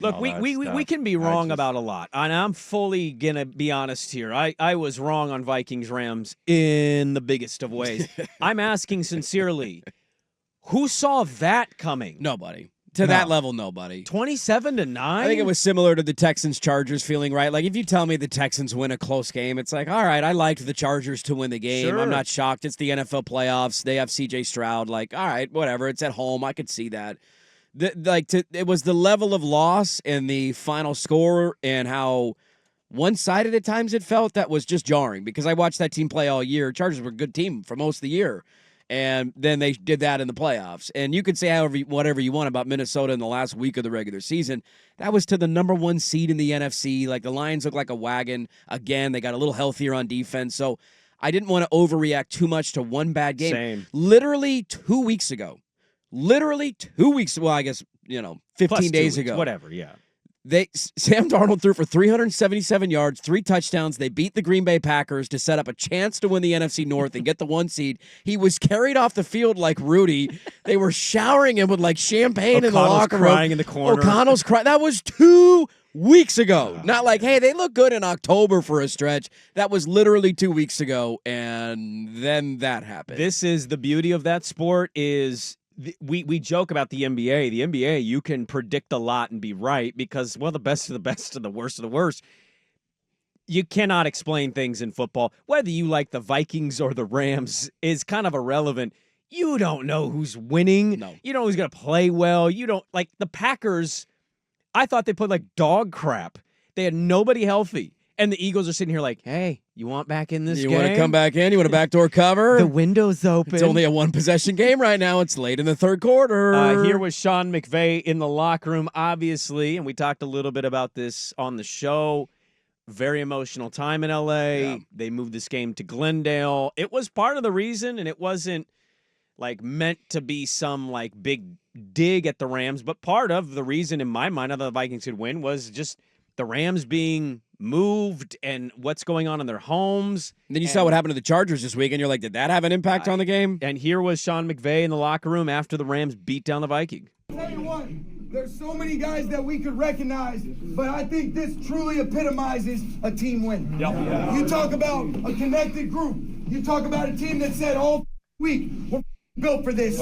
Look, all we, that we, we stuff. we can be wrong about a lot, and I'm fully going to be honest here. I was wrong on Vikings-Rams in the biggest of ways. I'm asking sincerely, who saw that coming? Nobody. To that level, nobody. 27-9? I think it was similar to the Texans-Chargers feeling, right? Like, if you tell me the Texans win a close game, it's like, all right, I liked the Chargers to win the game. Sure. I'm not shocked. It's the NFL playoffs. They have C.J. Stroud. Like, all right, whatever. It's at home. I could see that. It was the level of loss and the final score and how one-sided at times it felt that was just jarring because I watched that team play all year. Chargers were a good team for most of the year. And then they did that in the playoffs. And you could say whatever you want about Minnesota in the last week of the regular season. That was to the number 1 seed in the NFC. Like, the Lions look like a wagon. Again, they got a little healthier on defense. So I didn't want to overreact too much to one bad game. Same. Literally 2 weeks ago. Well, I guess, 15 days ago. Whatever, yeah. Sam Darnold threw for 377 yards, 3 touchdowns. They beat the Green Bay Packers to set up a chance to win the NFC North and get the 1 seed. He was carried off the field like Rudy. They were showering him with like champagne in the locker room. Crying in the corner. O'Connell's crying. That was 2 weeks ago. Not like, hey, they look good in October for a stretch. That was literally 2 weeks ago, and then that happened. This is the beauty of that sport is we joke about the NBA. The NBA, you can predict a lot and be right because, well, the best of the best and the worst of the worst. You cannot explain things in football. Whether you like the Vikings or the Rams is kind of irrelevant. You don't know who's winning. No. You don't know who's going to play well. You don't like the Packers. I thought they played like dog crap. They had nobody healthy. And the Eagles are sitting here like, hey, you want back in this game? You want to come back in? You want a backdoor cover? The window's open. It's only a 1-possession game right now. It's late in the third quarter. Here was Sean McVay in the locker room, obviously, and we talked a little bit about this on the show. Very emotional time in L.A. Yeah. They moved this game to Glendale. It was part of the reason, and it wasn't like meant to be some like big dig at the Rams, but part of the reason in my mind of the Vikings could win was just the Rams being moved and what's going on in their homes. And then you saw what happened to the Chargers this week, and you're like, did that have an impact on the game? And here was Sean McVay in the locker room after the Rams beat down the Vikings. Tell you what, there's so many guys that we could recognize, but I think this truly epitomizes a team win. Yeah. You talk about a connected group. You talk about a team that said all week, we're built for this.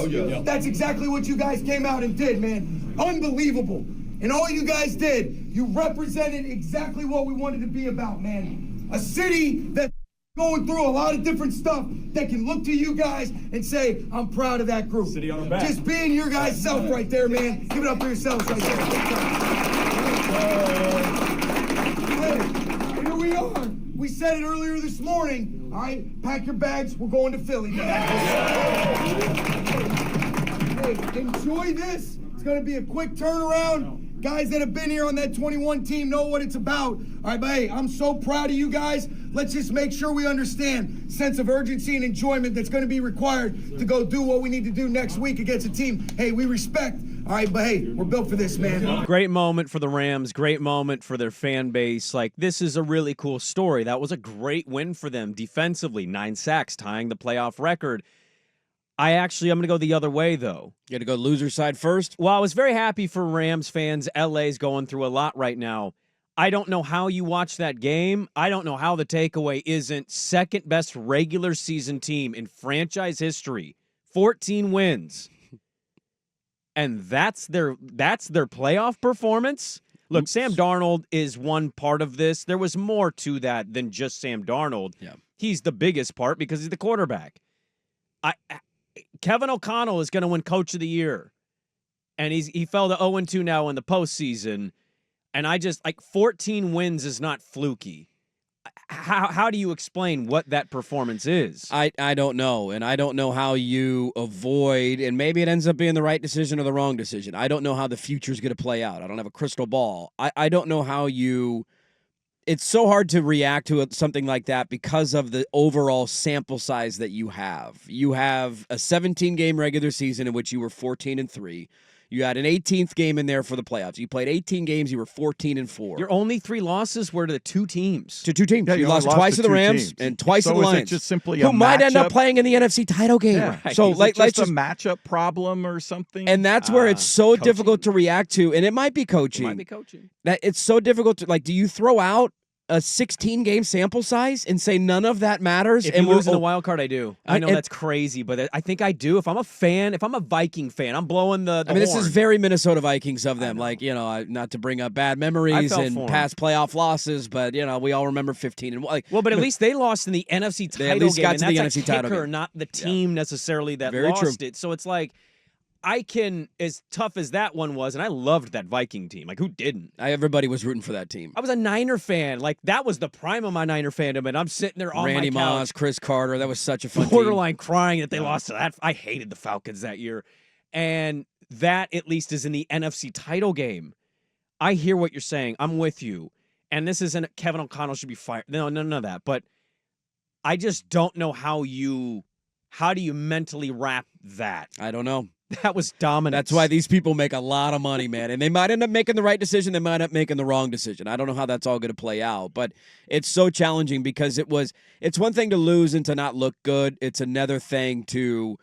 That's exactly what you guys came out and did, man. Unbelievable. And all you guys did, you represented exactly what we wanted to be about, man. A city that's going through a lot of different stuff that can look to you guys and say, I'm proud of that group. City on our back. Just being your guys' self right there, man. Give it up for yourselves right there. Hey, here we are. We said it earlier this morning. All right, pack your bags. We're going to Philly. Hey, enjoy this. It's going to be a quick turnaround. Guys that have been here on that 21 team know what it's about. All right, but hey, I'm so proud of you guys. Let's just make sure we understand sense of urgency and enjoyment that's going to be required to go do what we need to do next week against a team. Hey, we respect. All right, but hey, we're built for this, man. Great moment for the Rams. Great moment for their fan base. Like, this is a really cool story. That was a great win for them defensively. 9 sacks, tying the playoff record. I'm going to go the other way, though. You got to go loser side first? Well, I was very happy for Rams fans. LA's going through a lot right now. I don't know how you watch that game. I don't know how the takeaway isn't second best regular season team in franchise history. 14 wins. And that's their playoff performance. Look, Oops. Sam Sam Darnold is one part of this. There was more to that than just Sam Darnold. Yeah. He's the biggest part because he's the quarterback. Kevin O'Connell is going to win Coach of the Year, and he fell to 0-2 now in the postseason. And 14 wins is not fluky. How do you explain what that performance is? I don't know, and I don't know how you avoid, and maybe it ends up being the right decision or the wrong decision. I don't know how the future's going to play out. I don't have a crystal ball. I don't know how you... It's so hard to react to something like that because of the overall sample size that you have. You have a 17-game regular season in which you were 14-3. You had an 18th game in there for the playoffs. You played 18 games. You were 14-4. Your only 3 losses were to the 2 teams. To 2 teams. Yeah, you you only lost twice to the 2 Rams teams. and twice So to the is it Lions. just simply who a might end up matchup? playing in the NFC title game. Yeah. So Is it let's just just a matchup problem or something? and that's where it's so Coaching. difficult to react to, and it might be It coaching. might be coaching. That it's so difficult to do you throw out a 16-game sample size and say none of that matters? If and you lose in the wild card, I do. I know and- that's crazy, but I think I do. If I'm a fan, if I'm a Viking fan, I'm blowing the I mean, this is horn. very Minnesota Vikings of them. know. Not to bring up bad memories felt and for 'em. past playoff losses, but we all remember 15 and Well, but at least they lost in the NFC title They at least game, got and to the that's NFC a kicker, title game. not the team necessarily that Very lost true. it. So it's like I can, as tough as that one was, and I loved that Viking team. Like, who didn't? everybody was rooting for that team. I was a Niner fan. Like, that was the prime of my Niner fandom, and I'm sitting there on Randy my couch, Moss, Chris Carter, that was such a fun team. borderline crying that they lost to that. I hated the Falcons that year. And that, at least, is in the NFC title game. I hear what you're saying. I'm with you. And this isn't Kevin O'Connell should be fired. No, none of that. But I just don't know how do you mentally wrap that? I don't know. That was dominant. That's why these people make a lot of money, man. And they might end up making the right decision. They might end up making the wrong decision. I don't know how that's all going to play out. But it's so challenging because it's one thing to lose and to not look good. It's another thing to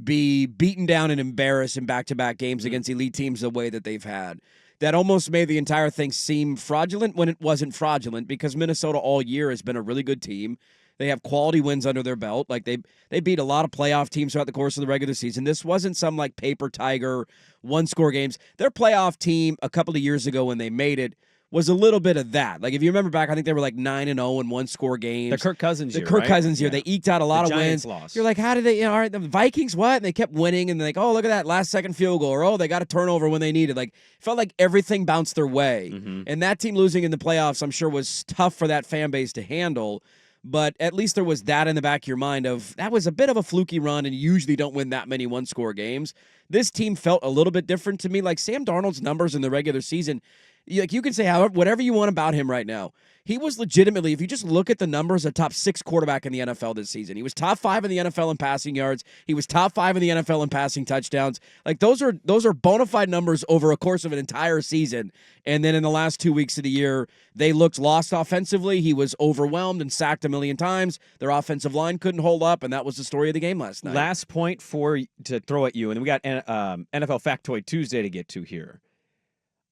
be beaten down and embarrassed in back-to-back games against elite teams the way that they've had. That almost made the entire thing seem fraudulent when it wasn't fraudulent because Minnesota all year has been a really good team. They have quality wins under their belt. Like they beat a lot of playoff teams throughout the course of the regular season. This wasn't some like paper tiger one-score games. Their playoff team a couple of years ago when they made it was a little bit of that. Like if you remember back, I think they were like 9-0 in one-score games. the Kirk Cousins The year, Kirk right? Cousins year. Yeah. They eked out a lot The of Giants wins. lost. You're like, how did they, all right, the Vikings, what? And they kept winning, and they're like, oh, look at that last-second field goal, or oh, they got a turnover when they needed. Like, felt like everything bounced their way. Mm-hmm. And that team losing in the playoffs, I'm sure, was tough for that fan base to handle. But at least there was that in the back of your mind of that was a bit of a fluky run, and you usually don't win that many one-score games. This team felt a little bit different to me. Like Sam Darnold's numbers in the regular season, you can say whatever you want about him right now. He was legitimately, if you just look at the numbers, a top 6 quarterback in the NFL this season. He was top 5 in the NFL in passing yards. He was top 5 in the NFL in passing touchdowns. Like those are bona fide numbers over a course of an entire season. And then in the last 2 weeks of the year, they looked lost offensively. He was overwhelmed and sacked a million times. Their offensive line couldn't hold up, and that was the story of the game last night. Last point to throw at you, and we got NFL Factoid Tuesday to get to here.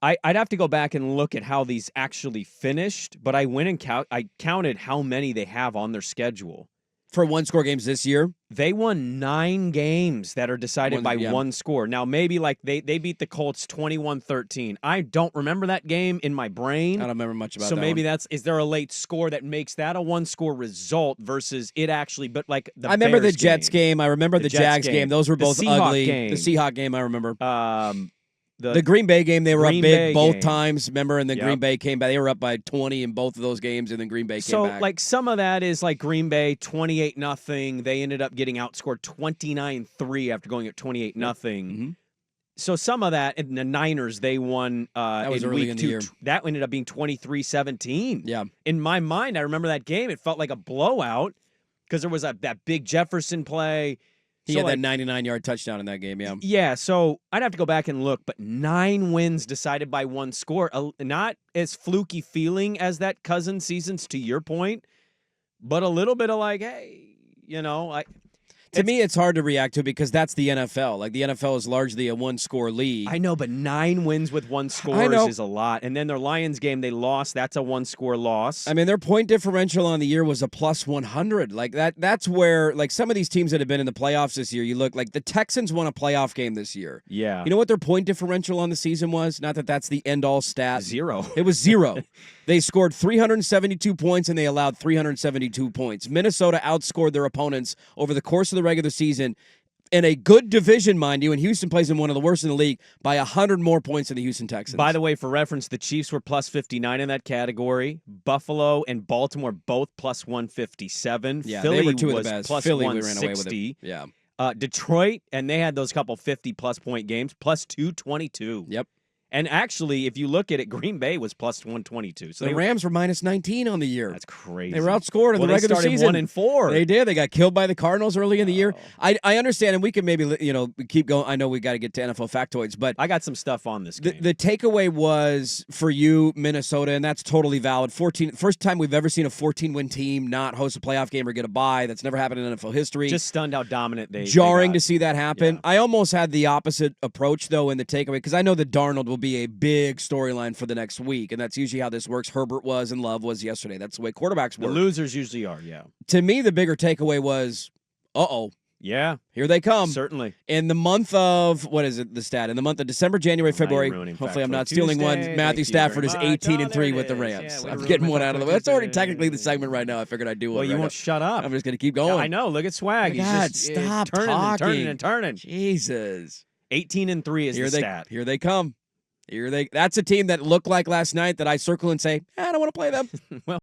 I'd have to go back and look at how these actually finished, but I went and I counted how many they have on their schedule. For one-score games this year? They won 9 games that are decided by one score. Now, maybe like they beat the Colts 21-13. I don't remember that game in my brain. I don't remember much about that. So maybe one. is there a late score that makes that a one-score result versus it actually, but like the I remember Bears the Jets game. I remember the Jets Jags game. Those were The both Seahawk ugly. game. The Seahawk game, I remember. The Green Bay game, they were Green up big Bay both game. times. Remember, and then Yep. Green Bay came back. They were up by 20 in both of those games, and then Green Bay came So, back. like, some of that is like Green Bay 28-0. They ended up getting outscored 29-3 after going at 28-0. Mhm. So some of that, and the Niners, they won That was in early week in the 2. year. That ended up being 23-17. Yeah. In my mind, I remember that game. It felt like a blowout because there was that big Jefferson play. He So, had like, that 99-yard touchdown in that game, yeah. Yeah, so I'd have to go back and look, but 9 wins decided by one score. Not as fluky feeling as that Cousins seasons, to your point, but a little bit of like, hey, To me, it's hard to react to because that's the NFL. Like, the NFL is largely a one-score league. I know, but 9 wins with one score is a lot. And then their Lions game, they lost. That's a one-score loss. I mean, their point differential on the year was a plus 100. Like, that's where, like, some of these teams that have been in the playoffs this year, you look, like, the Texans won a playoff game this year. Yeah. You know what their point differential on the season was? Not that that's the end-all stat. 0. It was 0. They scored 372 points, and they allowed 372 points. Minnesota outscored their opponents over the course of the regular season in a good division, mind you, and Houston plays in one of the worst in the league by 100 more points than the Houston Texans. By the way, for reference, the Chiefs were plus 59 in that category. Buffalo and Baltimore both plus 157. Yeah, Philly they were two of the was best. plus Philly, we 160. ran away with it. Yeah. Detroit, and they had those couple 50-plus point games, plus 222. Yep. And actually, if you look at it, Green Bay was plus 122. So the Rams were minus 19 on the year. That's crazy. They were outscored in the regular they started season. 1-4. They did. They got killed by the Cardinals early in the year. I understand, and we can maybe keep going. I know we got to get to NFL factoids, but I got some stuff on this game. The takeaway was for you, Minnesota, and that's totally valid. First time we've ever seen a 14-win team not host a playoff game or get a bye. That's never happened in NFL history. Just stunned how dominant they Jarring got. to see that happen. Yeah. I almost had the opposite approach, though, in the takeaway, because I know that Darnold will be a big storyline for the next week, and that's usually how this works. Herbert was and Love was yesterday. That's the way quarterbacks The work. losers usually are, yeah. To me, the bigger takeaway was, Yeah. here they come. Certainly. In the month of, what is it, the stat? In the month of December, January, February, hopefully I'm not stealing one. Tuesday. Matthew Thank you Stafford is very much. 18-3 Oh, with the there it Rams. is. Yeah, I'm way to getting ruin one my out of the way. Tuesday. That's already technically the segment right now. I figured I'd do Well, it. you right won't now. shut up. I'm just going to keep going. I know. Look at Swag. He's God, just stop turning talking. and turning. Jesus. 18-3 is the stat. Here they come. That's a team that looked like last night that I circle and say, I don't want to play them. Well,